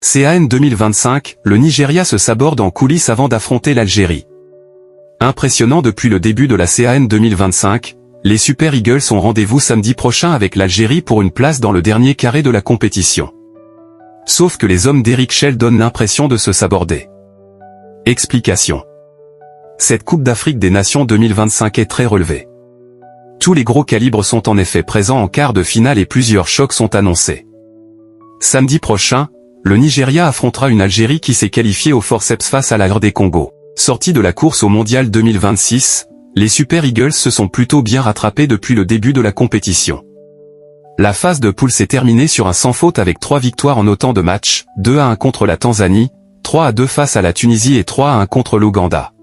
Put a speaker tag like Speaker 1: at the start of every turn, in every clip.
Speaker 1: CAN 2025, le Nigeria se saborde en coulisses avant d'affronter l'Algérie. Impressionnant depuis le début de la CAN 2025, les Super Eagles ont rendez-vous samedi prochain avec l'Algérie pour une place dans le dernier carré de la compétition. Sauf que les hommes d'Eric Schell donnent l'impression de se saborder. Explication. Cette Coupe d'Afrique des Nations 2025 est très relevée. Tous les gros calibres sont en effet présents en quart de finale et plusieurs chocs sont annoncés. Samedi prochain, le Nigeria affrontera une Algérie qui s'est qualifiée au forceps face à la RD Congo. Sortis de la course au Mondial 2026, les Super Eagles se sont plutôt bien rattrapés depuis le début de la compétition. La phase de poule s'est terminée sur un sans faute avec 3 victoires en autant de matchs, 2-1 contre la Tanzanie, 3-2 face à la Tunisie et 3-1 contre l'Ouganda.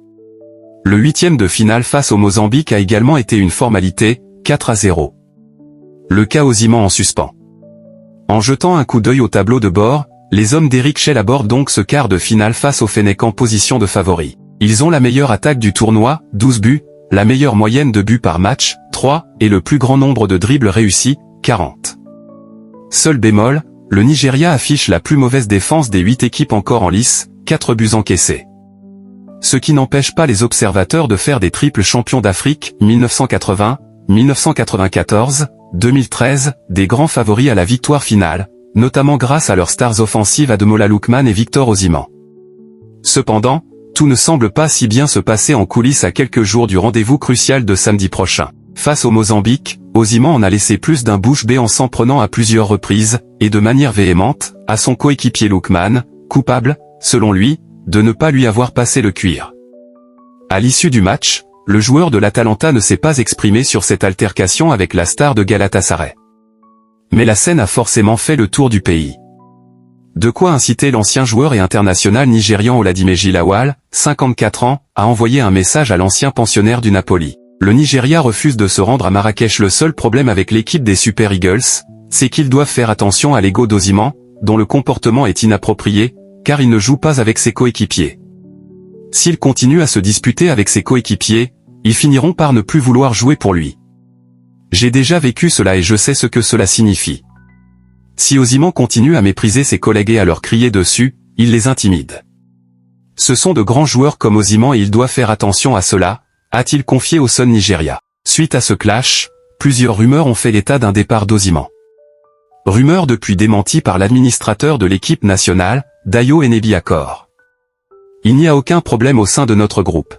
Speaker 1: Le 8e de finale face au Mozambique a également été une formalité, 4-0. Le cas Osimhen en suspens. En jetant un coup d'œil au tableau de bord, les hommes d'Eric Schell abordent donc ce quart de finale face au Fennec en position de favori. Ils ont la meilleure attaque du tournoi, 12 buts, la meilleure moyenne de buts par match, 3, et le plus grand nombre de dribbles réussis, 40. Seul bémol, le Nigeria affiche la plus mauvaise défense des 8 équipes encore en lice, 4 buts encaissés. Ce qui n'empêche pas les observateurs de faire des triples champions d'Afrique, 1980, 1994, 2013, des grands favoris à la victoire finale, notamment grâce à leurs stars offensives Ademola Lookman et Victor Osimhen. Cependant, tout ne semble pas si bien se passer en coulisses à quelques jours du rendez-vous crucial de samedi prochain. Face au Mozambique, Osimhen en a laissé plus d'un bouche bée en s'en prenant à plusieurs reprises, et de manière véhémente, à son coéquipier Lookman, coupable, selon lui, de ne pas lui avoir passé le cuir. À l'issue du match, le joueur de l'Atalanta ne s'est pas exprimé sur cette altercation avec la star de Galatasaray. Mais la scène a forcément fait le tour du pays. De quoi inciter l'ancien joueur et international nigérian Oladimeji Lawal, 54 ans, à envoyer un message à l'ancien pensionnaire du Napoli. Le Nigeria refuse de se rendre à Marrakech. Le seul problème avec l'équipe des Super Eagles, c'est qu'ils doivent faire attention à l'ego d'Osimhen, dont le comportement est inapproprié, car il ne joue pas avec ses coéquipiers. S'il continue à se disputer avec ses coéquipiers, ils finiront par ne plus vouloir jouer pour lui. J'ai déjà vécu cela et je sais ce que cela signifie. Si Osimhen continue à mépriser ses collègues et à leur crier dessus, il les intimide. Ce sont de grands joueurs comme Osimhen et il doit faire attention à cela, a-t-il confié au Sun Nigeria. Suite à ce clash, plusieurs rumeurs ont fait état d'un départ d'Osimhen. Rumeurs depuis démenties par l'administrateur de l'équipe nationale, Dayo Enebiakor. Il n'y a aucun problème au sein de notre groupe.